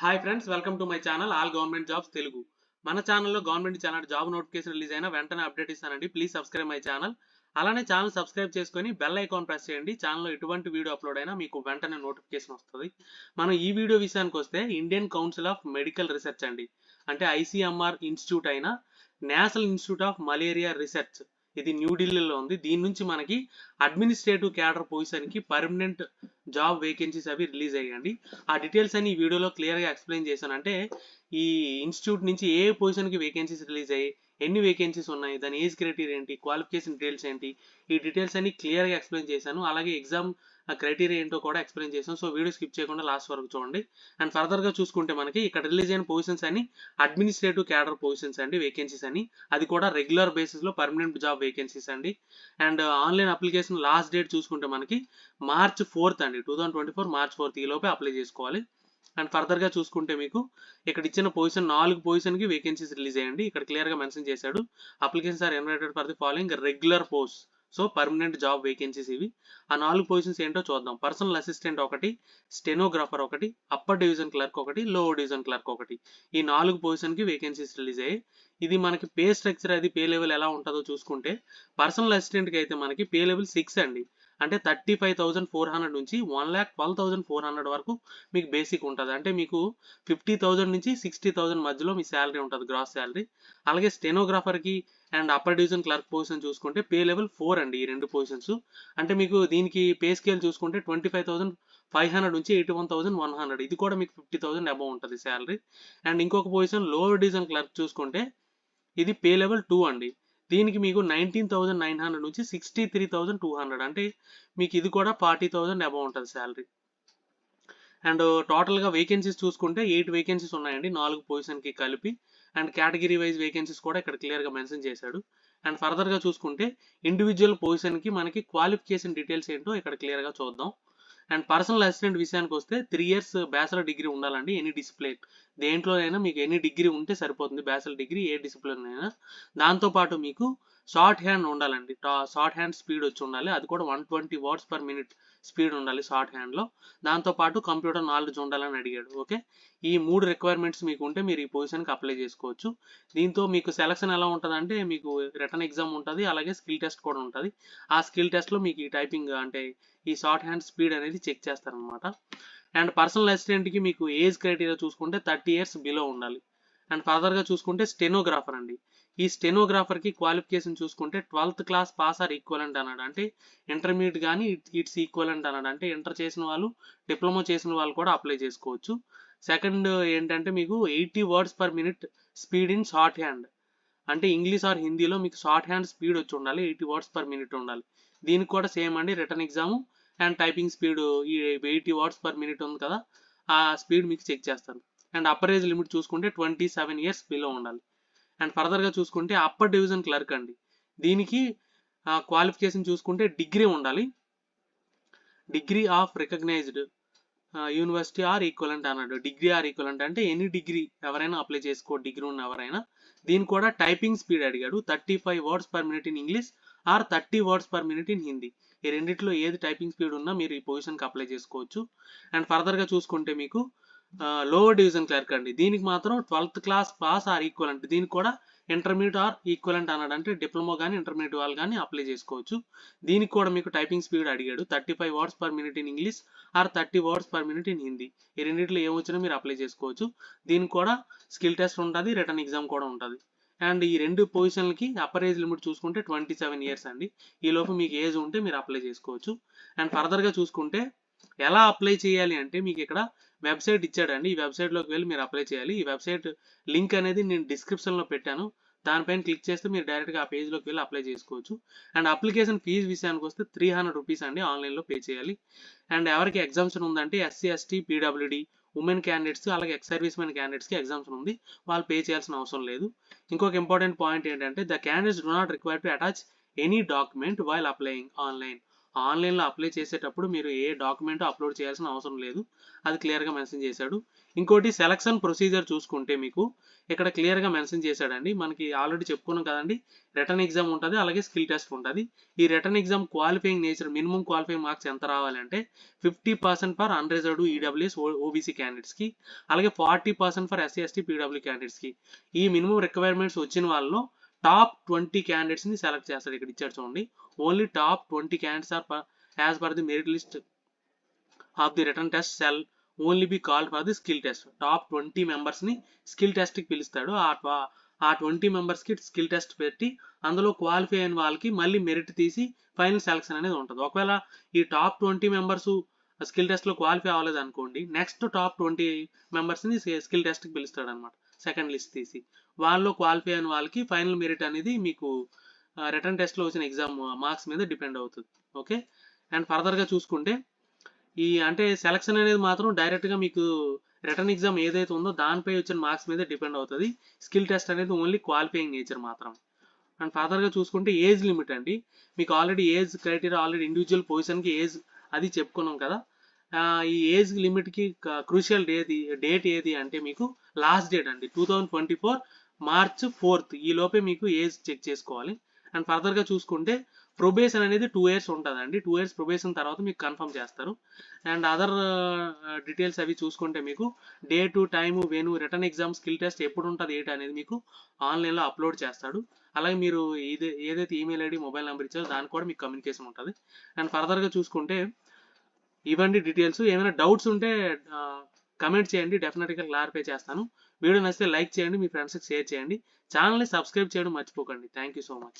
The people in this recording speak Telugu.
Hi friends, welcome to my channel all government jobs Telugu. మన ఛానల్లో government channel job notification release అయినా వెంటనే అప్డేట్ ఇస్తానండి. Please subscribe my channel. అలానే ఛానల్ సబ్స్క్రైబ్ చేసుకొని బెల్ ఐకాన్ ప్రెస్ చేయండి. ఛానల్లో ఎటువంటి వీడియో అప్లోడ్ అయినా మీకు వెంటనే నోటిఫికేషన్ వస్తుంది. మనం ఈ వీడియో విషయానికి వస్తే Indian council of medical research అండి, అంటే ఐసీఎంఆర్ ఇన్స్టిట్యూట్ అయిన national institute of malaria research, ఇది న్యూఢిల్లీలో ఉంది. దీని నుంచి మనకి అడ్మినిస్ట్రేటివ్ క్యాడర్ పొజిషన్కి పర్మనెంట్ జాబ్ వేకెన్సీస్ అవి రిలీజ్ అయ్యండి. ఆ డీటెయిల్స్ అని ఈ వీడియోలో క్లియర్గా ఎక్స్ప్లెయిన్ చేశాను. అంటే ఈ ఇన్స్టిట్యూట్ నుంచి ఏ పొజిషన్కి వేకెన్సీస్ రిలీజ్ అయ్యి, ఎన్ని వేకెన్సీస్ ఉన్నాయి, దాని ఏజ్ క్రైటీరియా ఏంటి, క్వాలిఫికేషన్ డీటెయిల్స్ ఏంటి, ఈ డీటెయిల్స్ అన్ని క్లియర్గా ఎక్స్ప్లెయిన్ చేశాను. అలాగే ఎగ్జామ్ క్రైటీరియా ఏంటో కూడా ఎక్స్ప్లెయిన్ చేశాను. సో వీడియో స్కిప్ చేయకుండా లాస్ట్ వరకు చూడండి. అండ్ ఫర్దర్గా చూసుకుంటే మనకి ఇక్కడ రిలీజ్ అయిన పొజిషన్స్ అని అడ్మినిస్ట్రేటివ్ క్యాడర్ పొజిషన్స్ అండి, వేకెన్సీస్ అని, అది కూడా రెగ్యులర్ బేసిస్లో పర్మనెంట్ జాబ్ వేకెన్సీస్ అండి. And online application last date చూసుకుంటే మనకి March 4th అండి, 2024 March 4th ఈ లోపే అప్లై చేసుకోవాలి. అండ్ ఫర్దర్గా చూసుకుంటే మీకు ఇక్కడ ఇచ్చిన పొజిషన్ 4 పొజిషన్కి వేకెన్సీస్ రిలీజ్ అయ్యండి. ఇక్కడ క్లియర్గా మెన్షన్ చేశాడు, applications are invited for the following regular post. So permanent job vacancies ఇవి. ఆ 4 పొజిషన్స్ ఏంటో చూద్దాం. పర్సనల్ అసిస్టెంట్ ఒకటి, స్టెనోగ్రాఫర్ ఒకటి, అప్పర్ డివిజన్ క్లర్క్ ఒకటి, లోవర్ డివిజన్ క్లర్క్ ఒకటి, ఈ 4 పొజిషన్కి వేకెన్సీస్ రిలీజ్ అయ్యాయి. ఇది మనకి పే స్ట్రక్చర్ అది పే లెవెల్ ఎలా ఉంటుందో చూసుకుంటే, పర్సనల్ అసిస్టెంట్కి అయితే మనకి పే లెవెల్ 6 అండి, అంటే 35,400 నుంచి 1,12,400 వరకు మీకు బేసిక్ ఉంటుంది. అంటే మీకు 50,000 నుంచి 60,000 మధ్యలో మీ శాలరీ ఉంటుంది, గ్రాస్ శాలరీ. అలాగే స్టెనోగ్రాఫర్కి and upper division clerk position చూసుకుంటే పే లెవెల్ 4 అండి, ఈ రెండు పొజిషన్స్. అంటే మీకు దీనికి పే స్కేల్ చూసుకుంటే 25,500 నుంచి 81,100, ఇది కూడా మీకు 50,000 అబౌవ్ ఉంటుంది శాలరీ. అండ్ ఇంకొక పొజిషన్ లోవర్ డివిజన్ క్లర్క్ చూసుకుంటే ఇది పే లెవెల్ 2 అండి, దీనికి మీకు 19,900 నుంచి 63,200, అంటే మీకు ఇది కూడా 40,000 అబౌవ్ ఉంటుంది శాలరీ. అండ్ టోటల్గా వేకెన్సీస్ చూసుకుంటే 8 వేకెన్సీస్ ఉన్నాయండి, 4 పొజిషన్కి కలిపి. అండ్ కేటగిరీ వైజ్ వేకెన్సీస్ కూడా ఇక్కడ క్లియర్గా మెన్షన్ చేశాడు. అండ్ ఫర్దర్గా చూసుకుంటే ఇండివిజువల్ పొజిషన్కి మనకి క్వాలిఫికేషన్ డీటెయిల్స్ ఏంటో ఇక్కడ క్లియర్గా చూద్దాం. అండ్ పర్సనల్ అసిస్టెంట్ విషయానికి వస్తే 3 years బ్యాచిలర్ డిగ్రీ ఉండాలండి, ఎనీ డిసిప్లిన్, దేంట్లో అయినా మీకు ఎనీ డిగ్రీ ఉంటే సరిపోతుంది, బ్యాచిలర్ డిగ్రీ ఏ డిసిప్లిన్ అయినా. దాంతోపాటు మీకు షార్ట్ హ్యాండ్ ఉండాలండి, షార్ట్ హ్యాండ్ స్పీడ్ వచ్చి ఉండాలి, అది కూడా 120 words per minute స్పీడ్ ఉండాలి షార్ట్ హ్యాండ్లో. దాంతోపాటు కంప్యూటర్ నాలెడ్జ్ ఉండాలని అడిగాడు. ఓకే, ఈ 3 రిక్వైర్మెంట్స్ మీకు ఉంటే మీరు ఈ పొజిషన్కి అప్లై చేసుకోవచ్చు. దీంతో మీకు సెలక్షన్ ఎలా ఉంటుంది అంటే, మీకు రిటర్న్ ఎగ్జామ్ ఉంటుంది, అలాగే స్కిల్ టెస్ట్ కూడా ఉంటుంది. ఆ స్కిల్ టెస్ట్లో మీకు ఈ టైపింగ్ అంటే ఈ షార్ట్ హ్యాండ్ స్పీడ్ అనేది చెక్ చేస్తారనమాట. అండ్ పర్సనల్ అసిస్టెంట్కి మీకు ఏజ్ క్రైటీరియా చూసుకుంటే 30 years బిలో ఉండాలి. అండ్ ఫర్దర్గా చూసుకుంటే స్టెనోగ్రాఫర్ అండి, ఈ స్టెనోగ్రాఫర్కి క్వాలిఫికేషన్ చూసుకుంటే 12th class pass or equivalent అన్నాడు, అంటే ఇంటర్మీడియట్ కానీ ఇట్స్ ఈక్వలెంట్ అన్నాడు, అంటే ఇంటర్ చేసిన వాళ్ళు, డిప్లొమా చేసిన వాళ్ళు కూడా అప్లై చేసుకోవచ్చు. సెకండ్ ఏంటంటే మీకు 80 words per minute speed in short hand, అంటే ఇంగ్లీష్ ఆర్ హిందీలో మీకు షార్ట్ హ్యాండ్ స్పీడ్ వచ్చి ఉండాలి, 80 words per minute ఉండాలి. దీనికి కూడా సేమ్ అండి, return exam and typing speed ఈ 80 words per minute ఉంది కదా, ఆ స్పీడ్ మీకు చెక్ చేస్తారు. అండ్ అప్పర్ ఏజ్ లిమిట్ చూసుకుంటే 27 years బిలో ఉండాలి. అండ్ ఫర్దర్గా చూసుకుంటే అప్పర్ డివిజన్ క్లర్క్ అండి, దీనికి క్వాలిఫికేషన్ చూసుకుంటే డిగ్రీ ఉండాలి, degree of recognized university or equivalent అన్నాడు. డిగ్రీ ఆర్ ఈక్వలెంట్ అంటే ఎనీ డిగ్రీ ఎవరైనా అప్లై చేసుకో, డిగ్రీ ఉన్న ఎవరైనా. దీని కూడా టైపింగ్ స్పీడ్ అడిగాడు, 35 words per minute in English are 30 words per minute in Hindi. ఈ రెండిట్లో ఏది టైపింగ్ స్పీడ్ ఉన్నా మీరు ఈ పొజిషన్కి అప్లై చేసుకోవచ్చు. అండ్ ఫర్దర్గా చూసుకుంటే మీకు లోవర్ డివిజన్ క్లర్క్ అండి, దీనికి మాత్రం 12th class pass or equivalent, దీనికి కూడా ఇంటర్మీడియట్ ఆర్ ఈక్వలెంట్ అన్నాడు, అంటే డిప్లొమా కానీ ఇంటర్మీడియట్ వాళ్ళు కానీ అప్లై చేసుకోవచ్చు. దీనికి కూడా మీకు టైపింగ్ స్పీడ్ అడిగాడు, 35 words per minute in English are 30 words per minute in Hindi. ఈ రెండింటిలో ఏమొచ్చినా మీరు అప్లై చేసుకోవచ్చు. దీనికి కూడా స్కిల్ టెస్ట్ ఉంటుంది, రిటర్న్ ఎగ్జామ్ కూడా ఉంటుంది. అండ్ ఈ రెండు పొజిషన్లకి అప్పర్ ఏజ్ లిమిట్ చూసుకుంటే 27 years అండి, ఈ లోపు మీకు ఏజ్ ఉంటే మీరు అప్లై చేసుకోవచ్చు. అండ్ ఫర్దర్గా చూసుకుంటే ఎలా అప్లై చేయాలి అంటే, మీకు ఇక్కడ వెబ్సైట్ ఇచ్చాడండి, ఈ వెబ్సైట్లోకి వెళ్ళి మీరు అప్లై చేయాలి. ఈ వెబ్సైట్ లింక్ అనేది నేను డిస్క్రిప్షన్లో పెట్టాను, దానిపైన క్లిక్ చేస్తే మీరు డైరెక్ట్గా ఆ పేజ్లోకి వెళ్ళి అప్లై చేసుకోవచ్చు. అండ్ అప్లికేషన్ ఫీజు విషయానికి వస్తే 300 rupees అండి, ఆన్లైన్లో పే చేయాలి. అండ్ ఎవరికి ఎగ్జామ్షన్ ఉందంటే SC ST PWD women candidates, అలాగే ఎక్స్ సర్వీస్ మెన్ క్యాండిడేట్స్కి ఎగ్జామ్షన్ ఉంది, వాళ్ళు పే చేయాల్సిన అవసరం లేదు. ఇంకొక ఇంపార్టెంట్ పాయింట్ ఏంటంటే, the candidates do not require to attach any document while applying online. ఆన్లైన్లో అప్లై చేసేటప్పుడు మీరు ఏ డాక్యుమెంట్ అప్లోడ్ చేయాల్సిన అవసరం లేదు, అది క్లియర్గా మెన్షన్ చేశాడు. ఇంకోటి సెలక్షన్ ప్రొసీజర్ చూసుకుంటే మీకు ఇక్కడ క్లియర్గా మెన్షన్ చేశాడండి. మనకి ఆల్రెడీ చెప్పుకున్నాం కదండి, రిటర్న్ ఎగ్జామ్ ఉంటుంది, అలాగే స్కిల్ టెస్ట్ ఉంటుంది. ఈ return exam qualifying nature minimum qualifying marks ఎంత రావాలంటే 50% ఫర్ అన్రిజర్వ్డ్ ఈడబ్ల్యూఎస్ ఓబీసీ క్యాండిడేట్స్కి, అలాగే 40% ఫర్ ఎస్సీ ఎస్టీ పీడబ్ల్యూ క్యాండిడేట్స్కి. ఈ మినిమం రిక్వైర్మెంట్స్ వచ్చిన వాళ్ళలో టాప్ 20 క్యాండిడేట్స్ని సెలెక్ట్ చేస్తాడు. ఇక్కడ ఇచ్చాడు చూడండి, only top 20 candidates are as per the merit list of the written test shall only be called for the skill test. Top 20 మెంబర్స్ని స్కిల్ టెస్ట్కి పిలుస్తాడు. ఆ 20 మెంబర్స్కి స్కిల్ టెస్ట్ పెట్టి అందులో క్వాలిఫై అయిన వాళ్ళకి మళ్ళీ మెరిట్ తీసి ఫైనల్ సెలక్షన్ అనేది ఉంటుంది. ఒకవేళ ఈ టాప్ 20 మెంబర్స్ స్కిల్ టెస్ట్లో క్వాలిఫై అవ్వలేదు అనుకోండి, నెక్స్ట్ టాప్ 20 మెంబర్స్ని స్కిల్ టెస్ట్కి పిలుస్తాడు అనమాట, సెకండ్ లిస్ట్ తీసి. వాళ్ళలో క్వాలిఫై అయిన వాళ్ళకి ఫైనల్ మెరిట్ అనేది మీకు రిటర్న్ టెస్ట్లో వచ్చిన ఎగ్జామ్ మార్క్స్ మీద డిపెండ్ అవుతుంది. ఓకే, అండ్ ఫర్దర్గా చూసుకుంటే అంటే సెలక్షన్ అనేది మాత్రం డైరెక్ట్గా మీకు రిటర్న్ ఎగ్జామ్ ఏదైతే ఉందో దానిపై వచ్చిన మార్క్స్ మీద డిపెండ్ అవుతుంది. స్కిల్ టెస్ట్ అనేది ఓన్లీ క్వాలిఫైయింగ్ నేచర్ మాత్రం. అండ్ ఫర్దర్గా చూసుకుంటే ఏజ్ లిమిట్ అండి, మీకు already age criteria already individual పొజిషన్కి ఏజ్ అది చెప్పుకున్నాం కదా. ఈ ఏజ్ లిమిట్కి క్రూషియల్ డేట్ ఏది అంటే మీకు లాస్ట్ డేట్ అండి 2024 March 4th ఈ లోపే మీకు ఏజ్ చెక్ చేసుకోవాలి. అండ్ ఫర్దర్గా చూసుకుంటే ప్రొబేషన్ అనేది 2 years ఉంటుందండి. 2 years ప్రొబేషన్ తర్వాత మీకు కన్ఫర్మ్ చేస్తారు. అండ్ అదర్ డీటెయిల్స్ అవి చూసుకుంటే మీకు డేటు, టైము, వెను, రిటర్న్ ఎగ్జామ్, స్కిల్ టెస్ట్ ఎప్పుడు ఉంటుంది ఏంటి అనేది మీకు ఆన్లైన్లో అప్లోడ్ చేస్తాడు. అలాగే మీరు ఏదైతే ఈమెయిల్ ఐడి, మొబైల్ నెంబర్ ఇచ్చారో దానికి కూడా మీకు కమ్యూనికేషన్ ఉంటుంది. అండ్ ఫర్దర్గా చూసుకుంటే ఇవన్నీ డీటెయిల్స్. ఏమైనా డౌట్స్ ఉంటే కమెంట్ చేయండి, డెఫినెట్గా క్లారిఫై చేస్తాను. వీడియో నచ్చితే లైక్ చేయండి, మీ ఫ్రెండ్స్కి షేర్ చేయండి, ఛానల్ని సబ్స్క్రైబ్ చేయడం మర్చిపోకండి. Thank you so much.